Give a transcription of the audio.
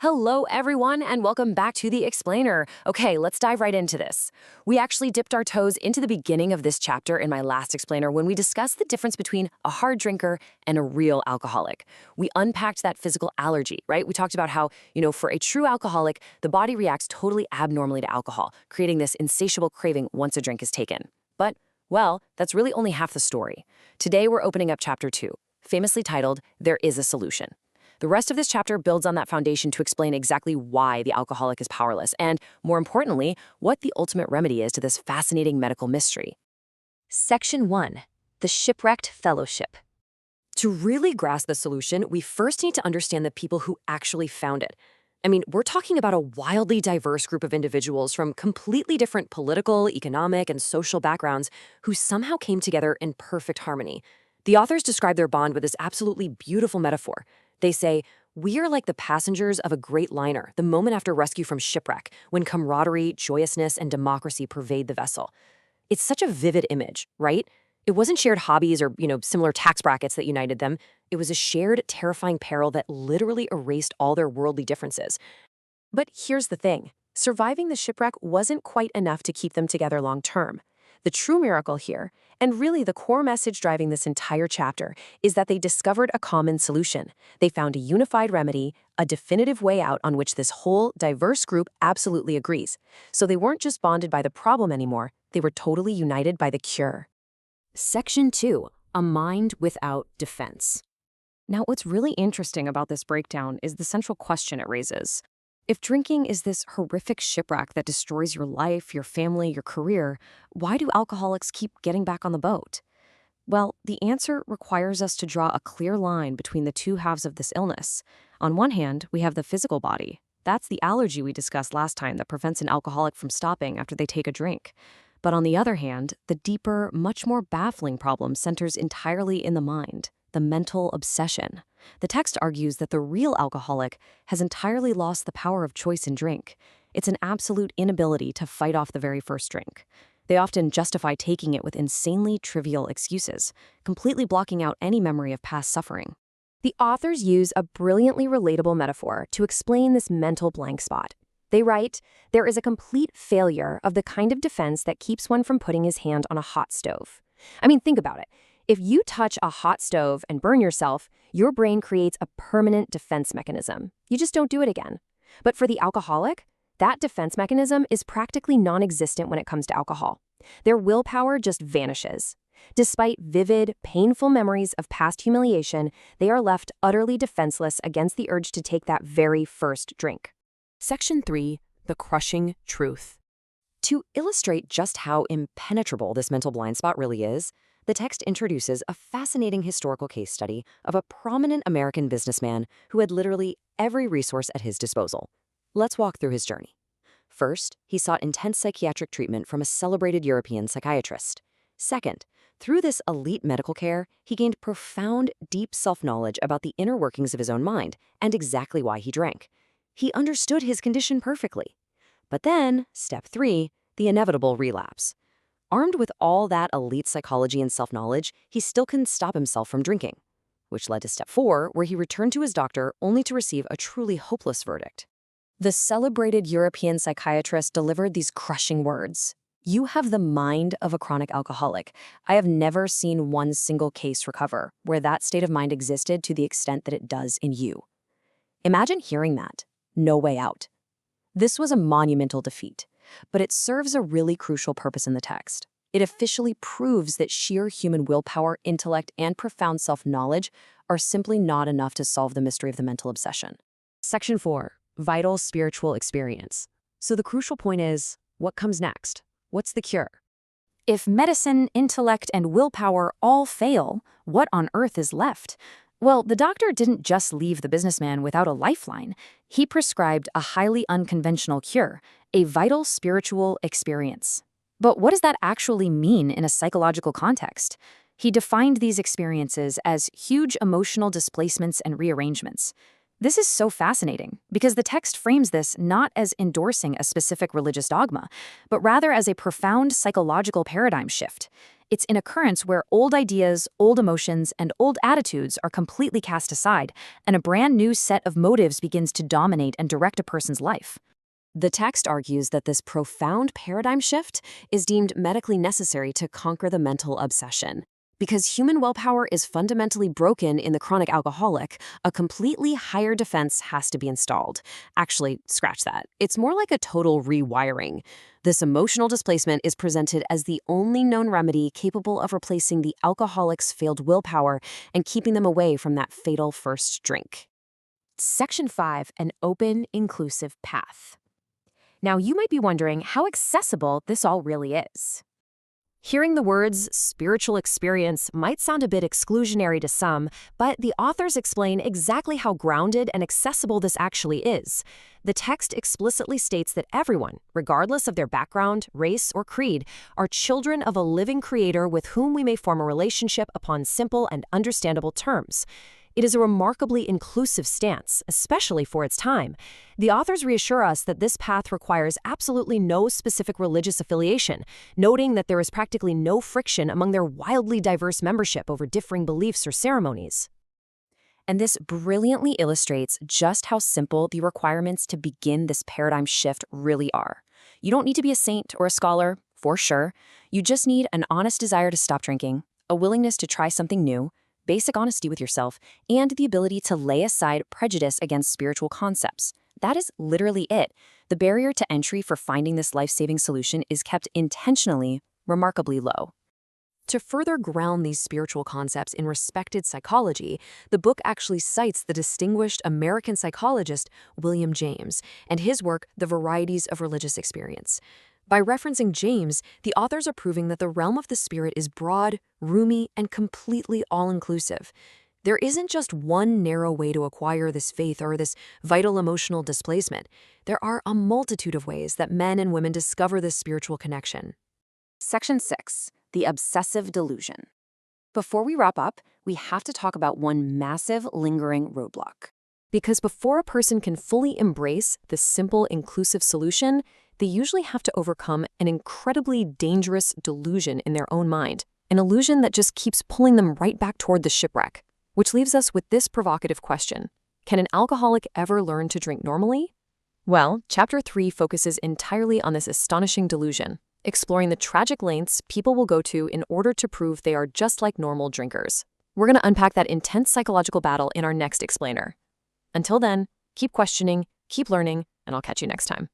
Hello, everyone, and welcome back to The Explainer. Okay, let's dive right into this. We actually dipped our toes into the beginning of this chapter in my last explainer when we discussed the difference between a hard drinker and a real alcoholic. We unpacked that physical allergy, right? We talked about how, for a true alcoholic, the body reacts totally abnormally to alcohol, creating this insatiable craving once a drink is taken. But, well, that's really only half the story. Today, we're opening up chapter 2, famously titled, There is a Solution. The rest of this chapter builds on that foundation to explain exactly why the alcoholic is powerless and, more importantly, what the ultimate remedy is to this fascinating medical mystery. Section 1. The Shipwrecked Fellowship. To really grasp the solution, we first need to understand the people who actually found it. We're talking about a wildly diverse group of individuals from completely different political, economic, and social backgrounds who somehow came together in perfect harmony. The authors describe their bond with this absolutely beautiful metaphor. They say, "We are like the passengers of a great liner the moment after rescue from shipwreck, when camaraderie, joyousness, and democracy pervade the vessel." It's such a vivid image, right? It wasn't shared hobbies or, similar tax brackets that united them. It was a shared, terrifying peril that literally erased all their worldly differences. But here's the thing. Surviving the shipwreck wasn't quite enough to keep them together long term. The true miracle here, and really the core message driving this entire chapter, is that they discovered a common solution. They found a unified remedy, a definitive way out on which this whole diverse group absolutely agrees. So they weren't just bonded by the problem anymore, they were totally united by the cure. Section 2. A Mind Without Defense. Now, what's really interesting about this breakdown is the central question it raises. If drinking is this horrific shipwreck that destroys your life, your family, your career, why do alcoholics keep getting back on the boat? Well, the answer requires us to draw a clear line between the two halves of this illness. On one hand, we have the physical body. That's the allergy we discussed last time that prevents an alcoholic from stopping after they take a drink. But on the other hand, the deeper, much more baffling problem centers entirely in the mind, the mental obsession. The text argues that the real alcoholic has entirely lost the power of choice in drink. It's an absolute inability to fight off the very first drink. They often justify taking it with insanely trivial excuses, completely blocking out any memory of past suffering. The authors use a brilliantly relatable metaphor to explain this mental blank spot. They write, there is a complete failure of the kind of defense that keeps one from putting his hand on a hot stove. Think about it. If you touch a hot stove and burn yourself, your brain creates a permanent defense mechanism. You just don't do it again. But for the alcoholic, that defense mechanism is practically non-existent when it comes to alcohol. Their willpower just vanishes. Despite vivid, painful memories of past humiliation, they are left utterly defenseless against the urge to take that very first drink. Section 3. The Crushing Truth. To illustrate just how impenetrable this mental blind spot really is, the text introduces a fascinating historical case study of a prominent American businessman who had literally every resource at his disposal. Let's walk through his journey. First, he sought intense psychiatric treatment from a celebrated European psychiatrist. Second, through this elite medical care, he gained profound, deep self-knowledge about the inner workings of his own mind and exactly why he drank. He understood his condition perfectly. But then, step 3, the inevitable relapse. Armed with all that elite psychology and self-knowledge, he still couldn't stop himself from drinking, which led to step 4, where he returned to his doctor only to receive a truly hopeless verdict. The celebrated European psychiatrist delivered these crushing words. "You have the mind of a chronic alcoholic. I have never seen one single case recover where that state of mind existed to the extent that it does in you." Imagine hearing that. No way out. This was a monumental defeat, but it serves a really crucial purpose in the text. It officially proves that sheer human willpower, intellect, and profound self-knowledge are simply not enough to solve the mystery of the mental obsession. Section 4. Vital spiritual experience. So the crucial point is, what comes next? What's the cure? If medicine, intellect, and willpower all fail, what on earth is left? Well, the doctor didn't just leave the businessman without a lifeline. He prescribed a highly unconventional cure, a vital spiritual experience. But what does that actually mean in a psychological context? He defined these experiences as huge emotional displacements and rearrangements. This is so fascinating because the text frames this not as endorsing a specific religious dogma, but rather as a profound psychological paradigm shift. It's an occurrence where old ideas, old emotions, and old attitudes are completely cast aside, and a brand new set of motives begins to dominate and direct a person's life. The text argues that this profound paradigm shift is deemed medically necessary to conquer the mental obsession. Because human willpower is fundamentally broken in the chronic alcoholic, a completely higher defense has to be installed. Actually, scratch that. It's more like a total rewiring. This emotional displacement is presented as the only known remedy capable of replacing the alcoholic's failed willpower and keeping them away from that fatal first drink. Section 5, an open, inclusive path. Now, you might be wondering how accessible this all really is. Hearing the words spiritual experience might sound a bit exclusionary to some, but the authors explain exactly how grounded and accessible this actually is. The text explicitly states that everyone, regardless of their background, race, or creed, are children of a living creator with whom we may form a relationship upon simple and understandable terms. It is a remarkably inclusive stance, especially for its time. The authors reassure us that this path requires absolutely no specific religious affiliation, noting that there is practically no friction among their wildly diverse membership over differing beliefs or ceremonies. And this brilliantly illustrates just how simple the requirements to begin this paradigm shift really are. You don't need to be a saint or a scholar, for sure. You just need an honest desire to stop drinking, a willingness to try something new, basic honesty with yourself, and the ability to lay aside prejudice against spiritual concepts. That is literally it. The barrier to entry for finding this life-saving solution is kept intentionally remarkably low. To further ground these spiritual concepts in respected psychology, the book actually cites the distinguished American psychologist William James and his work, The Varieties of Religious Experience. By referencing James, the authors are proving that the realm of the spirit is broad, roomy, and completely all-inclusive. There isn't just one narrow way to acquire this faith or this vital emotional displacement. There are a multitude of ways that men and women discover this spiritual connection. Section 6, the obsessive delusion. Before we wrap up, we have to talk about one massive lingering roadblock. Because before a person can fully embrace this simple, inclusive solution, they usually have to overcome an incredibly dangerous delusion in their own mind, an illusion that just keeps pulling them right back toward the shipwreck. Which leaves us with this provocative question. Can an alcoholic ever learn to drink normally? Well, Chapter 3 focuses entirely on this astonishing delusion, exploring the tragic lengths people will go to in order to prove they are just like normal drinkers. We're going to unpack that intense psychological battle in our next explainer. Until then, keep questioning, keep learning, and I'll catch you next time.